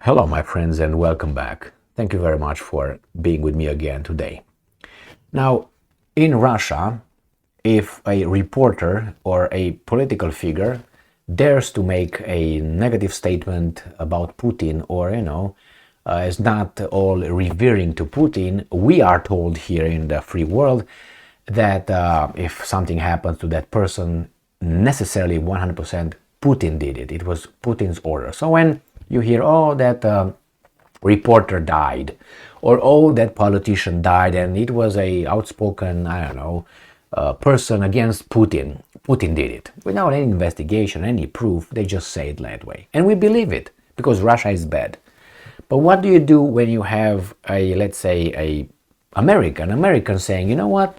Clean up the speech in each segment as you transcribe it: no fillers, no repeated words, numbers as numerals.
Hello, my friends, and welcome back. Thank you very much for being with me again today. Now, in Russia, if a reporter or a political figure dares to make a negative statement about Putin or, is not all revering to Putin, we are told here in the free world that if something happens to that person, necessarily 100% Putin did it. It was Putin's order. So when you hear, oh, that reporter died, or oh, that politician died, and it was a outspoken, person against Putin. Putin did it without any investigation, any proof. They just say it that way, and we believe it because Russia is bad. But what do you do when you have let's say, a American saying, you know what?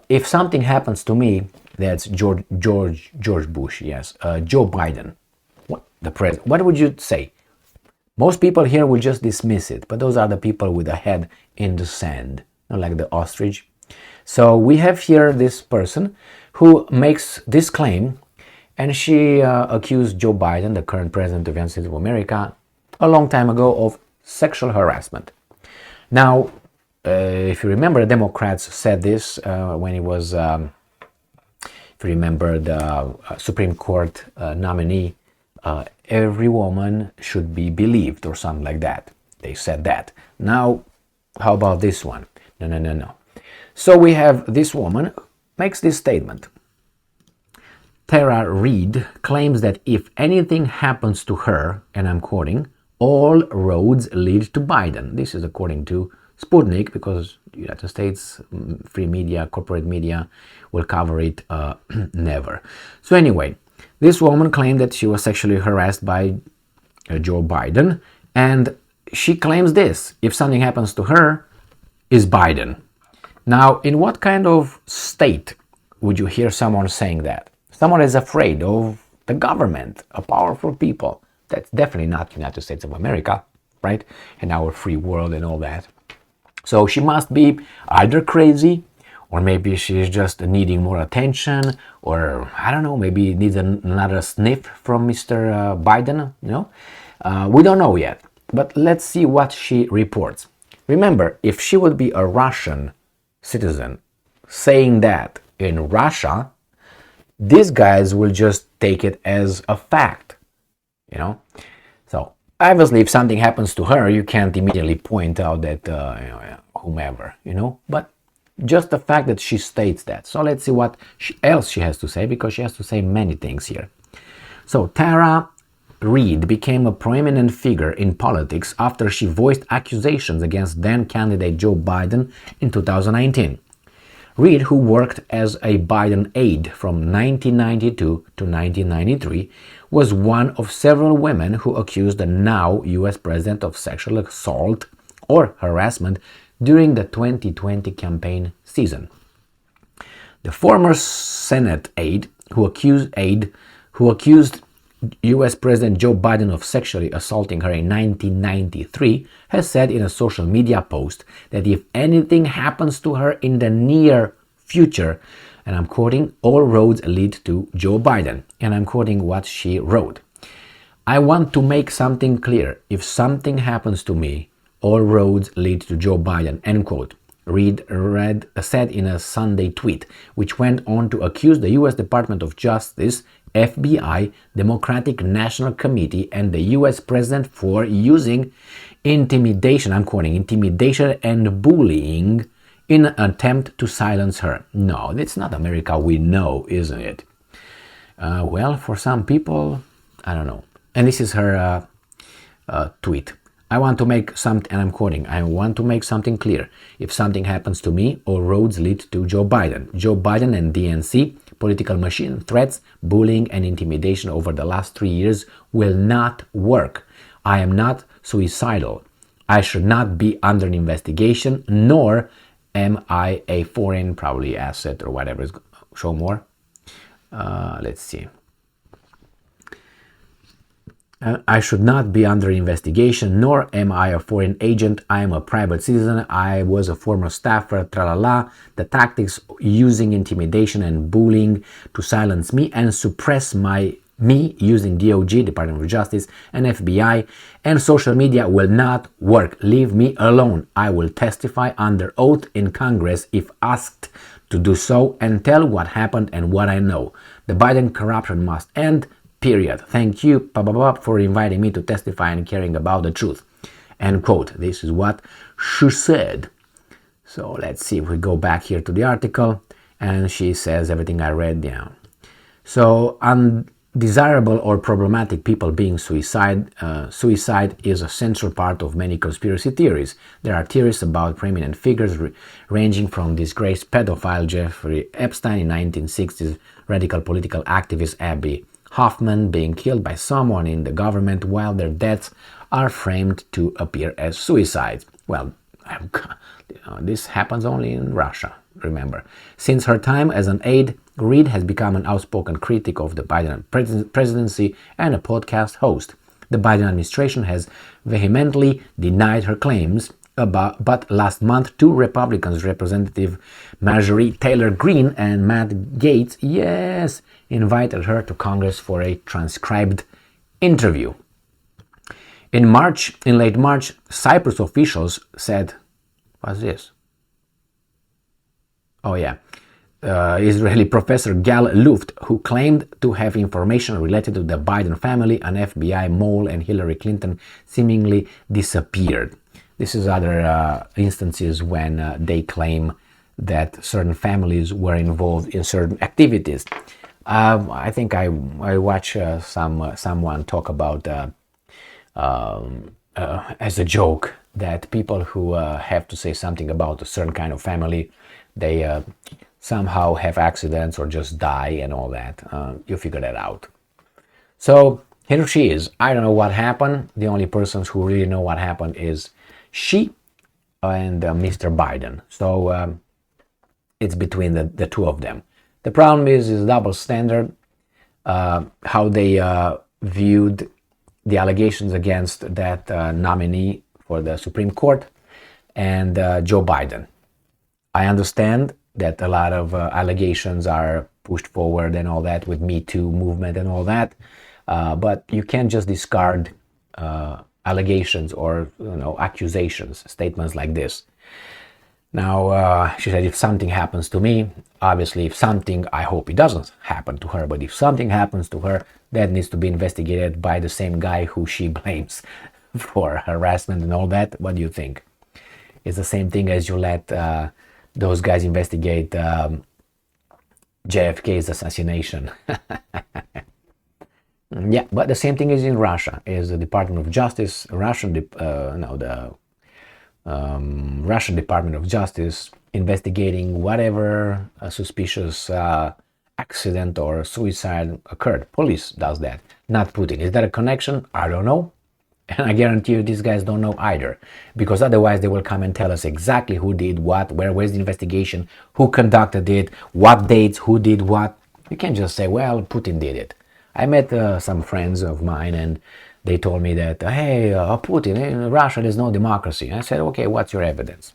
If something happens to me, that's George Bush, yes, Joe Biden, the president. What would you say? Most people here will just dismiss it, but those are the people with a head in the sand, not like the ostrich. So we have here this person who makes this claim, and she accused Joe Biden, the current president of the United States of America, a long time ago of sexual harassment. Now, if you remember, the Democrats said this when he was, if you remember, the Supreme Court nominee, every woman should be believed or something like that. They said that. Now, how about this one? No. So we have this woman makes this statement. Tara Reid claims that if anything happens to her, and I'm quoting, all roads lead to Biden. This is according to Sputnik, because the United States free media, corporate media will cover it never. So anyway, this woman claimed that she was sexually harassed by Joe Biden, and she claims this: if something happens to her, is Biden. Now, in what kind of state would you hear someone saying that? Someone is afraid of the government, a powerful people. That's definitely not the United States of America, right? And our free world and all that. So she must be either crazy, or maybe she's just needing more attention, or I don't know, maybe needs another sniff from Mr. Biden, We don't know yet, but let's see what she reports. Remember, if she would be a Russian citizen saying that in Russia, these guys will just take it as a fact, So obviously, if something happens to her, you can't immediately point out that whomever, but just the fact that she states that. So let's see what else she has to say, because she has to say many things here. So Tara Reid became a prominent figure in politics after she voiced accusations against then-candidate Joe Biden in 2019. Reid, who worked as a Biden aide from 1992 to 1993, was one of several women who accused the now U.S. president of sexual assault or harassment during the 2020 campaign season. The former Senate aide who accused U.S. President Joe Biden of sexually assaulting her in 1993 has said in a social media post that if anything happens to her in the near future, and I'm quoting, all roads lead to Joe Biden, and I'm quoting what she wrote. I want to make something clear. If something happens to me, all roads lead to Joe Biden, end quote. Reid said in a Sunday tweet, which went on to accuse the U.S. Department of Justice, FBI, Democratic National Committee, and the U.S. President for using intimidation, I'm quoting, intimidation and bullying in an attempt to silence her. No, it's not America we know, isn't it? Well, for some people, I don't know. And this is her tweet. I want to make something, and I'm quoting, I want to make something clear. If something happens to me, all roads lead to Joe Biden. Joe Biden and DNC, political machine, threats, bullying, and intimidation over the last 3 years will not work. I am not suicidal. I should not be under investigation, nor am I a foreign, probably asset or whatever. Show more. Let's see. I should not be under investigation, nor am I a foreign agent. I am a private citizen. I was a former staffer, tralala. The tactics using intimidation and bullying to silence me and suppress my Me using DOJ, Department of Justice, and FBI, and social media will not work. Leave me alone. I will testify under oath in Congress if asked to do so and tell what happened and what I know. The Biden corruption must end, period. Thank you, for inviting me to testify and caring about the truth. End quote. This is what she said. So let's see if we go back here to the article, and she says everything I read down. So undesirable or problematic people being suicide is a central part of many conspiracy theories. There are theories about prominent figures ranging from disgraced pedophile Jeffrey Epstein in 1960s, radical political activist Abby Hoffman being killed by someone in the government, while their deaths are framed to appear as suicides. Well, this happens only in Russia, remember. Since her time as an aide, Reid has become an outspoken critic of the Biden presidency and a podcast host. The Biden administration has vehemently denied her claims, but last month, two Republicans, Representative Marjorie Taylor Greene and Matt Gaetz, invited her to Congress for a transcribed interview. In late March, Cyprus officials said, what's this? Oh yeah, Israeli professor Gal Luft, who claimed to have information related to the Biden family, an FBI mole, and Hillary Clinton, seemingly disappeared. This is other instances when they claim that certain families were involved in certain activities. I think I watched someone talk about as a joke that people who have to say something about a certain kind of family, they somehow have accidents or just die and all that. You figure that out. So here she is. I don't know what happened. The only persons who really know what happened is she and Mr. Biden. So it's between the two of them. The problem is double standard, how they viewed the allegations against that nominee for the Supreme Court and Joe Biden. I understand that a lot of allegations are pushed forward and all that with Me Too movement and all that, but you can't just discard allegations or accusations, statements like this. Now, she said, if something happens to me, obviously if something, I hope it doesn't happen to her, but if something happens to her, that needs to be investigated by the same guy who she blames for harassment and all that. What do you think? It's the same thing as you let those guys investigate JFK's assassination. Yeah, but the same thing is in Russia. Is the Department of Justice, Russian Department of Justice investigating whatever suspicious accident or suicide occurred. Police does that, not Putin. Is that a connection? I don't know. And I guarantee you these guys don't know either, because otherwise they will come and tell us exactly who did what, where's the investigation, who conducted it, what dates, who did what. You can't just say, well, Putin did it. I met some friends of mine and they told me that, hey, Putin, in Russia there's no democracy. I said, okay, what's your evidence?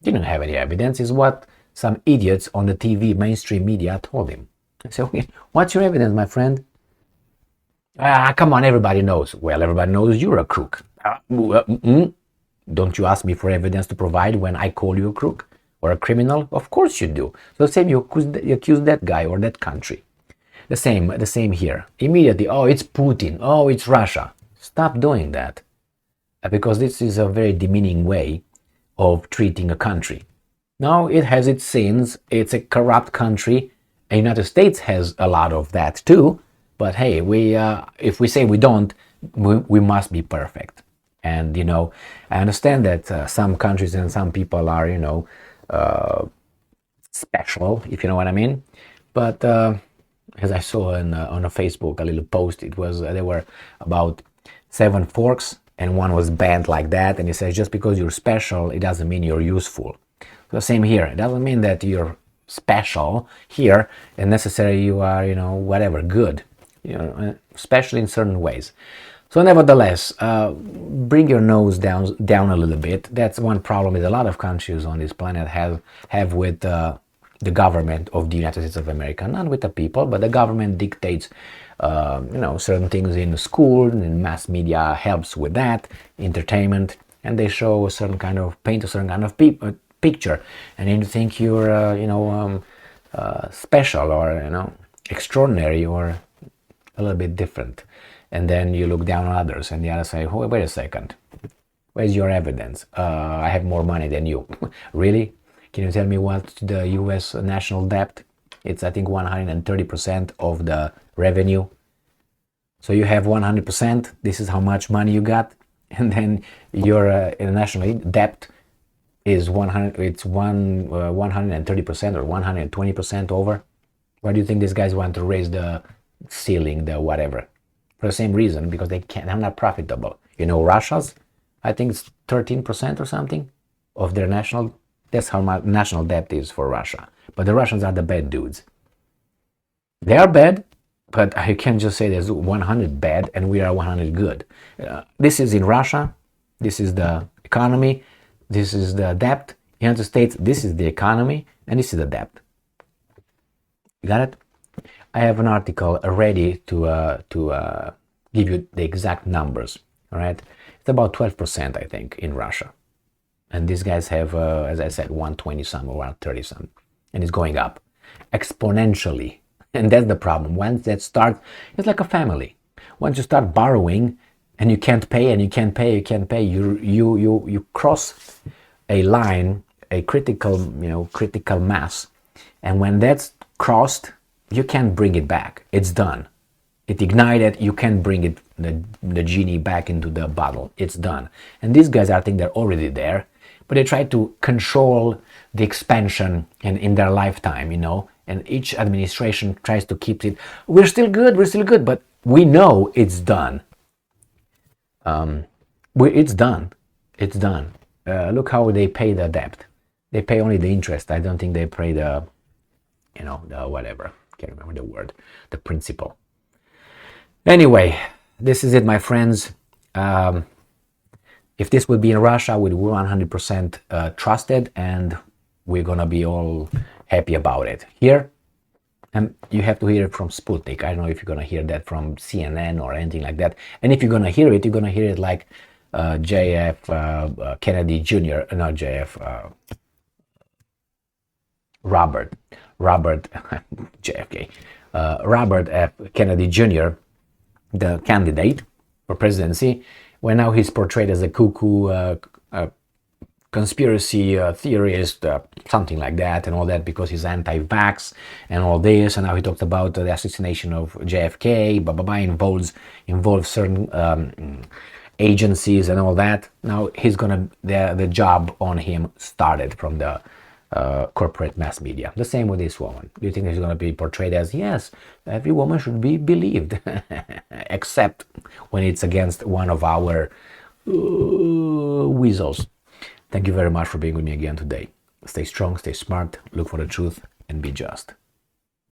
Didn't have any evidence, is what some idiots on the TV, mainstream media told him. I said, okay, what's your evidence, my friend? Come on, everybody knows. Well, everybody knows you're a crook. Don't you ask me for evidence to provide when I call you a crook or a criminal? Of course you do. So same, you accuse that guy or that country. The same here. Immediately, oh, it's Putin. Oh, it's Russia. Stop doing that. Because this is a very demeaning way of treating a country. Now, it has its sins. It's a corrupt country. The United States has a lot of that too. But hey, if we say we don't, we must be perfect. And, I understand that some countries and some people are, special, if you know what I mean. But as I saw on a Facebook, a little post, there were about 7 forks and one was bent like that. And it says, just because you're special, it doesn't mean you're useful. The same here. It doesn't mean that you're special here and necessarily you are, whatever, good. Especially in certain ways. So nevertheless, bring your nose down a little bit. That's one problem that a lot of countries on this planet have with the government of the United States of America. Not with the people, but the government dictates certain things in school, and mass media helps with that, entertainment, and they show a certain kind of, paint a certain kind of picture, and then you think you're, special, or, extraordinary, or a little bit different. And then you look down on others, and the others say, oh, wait a second, where's your evidence? I have more money than you. Really? Can you tell me what the US national debt? It's, I think, 130% of the revenue. So you have 100%, this is how much money you got, and then your national debt is 130% or 120% over. Why do you think these guys want to raise the ceiling, the whatever? For the same reason, because they're not profitable. Russia's, I think it's 13% or something of their national. That's how much national debt is for Russia. But the Russians are the bad dudes. They are bad, but I can't just say there's 100 bad and we are 100 good. This is in Russia. This is the economy. This is the debt. United States, this is the economy, and this is the debt. You got it? I have an article ready to give you the exact numbers. All right, it's about 12%, I think, in Russia, and these guys have, as I said, 120 some or 130 some, and it's going up exponentially. And that's the problem. Once that starts, it's like a family. Once you start borrowing, and you can't pay, and you can't pay, you cross a line, a critical mass, and when that's crossed, you can't bring it back. It's done. It ignited. You can't bring it, the genie, back into the bottle. It's done. And these guys, I think they're already there, but they try to control the expansion in their lifetime, and each administration tries to keep it. We're still good, but we know it's done. It's done. It's done. Look how they pay the debt. They pay only the interest. I don't think they pay the whatever. Can't remember the word. The principal. Anyway, this is it, my friends. If this would be in Russia, we'd 100% trusted, and we're gonna be all happy about it. Here, and you have to hear it from Sputnik. I don't know if you're gonna hear that from CNN or anything like that. And if you're gonna hear it, you're gonna hear it like JF Kennedy Jr. Not JF. Robert JFK. Robert F. Kennedy Jr., the candidate for presidency, when now he's portrayed as a cuckoo conspiracy theorist, something like that, and all that, because he's anti-vax and all this. And now he talked about the assassination of JFK, involves certain agencies and all that. Now he's gonna, the job on him started from the corporate mass media. The same with this woman. Do you think he's going to be portrayed as, yes, every woman should be believed, except when it's against one of our weasels? Thank you very much for being with me again today. Stay strong, stay smart, look for the truth, and be just.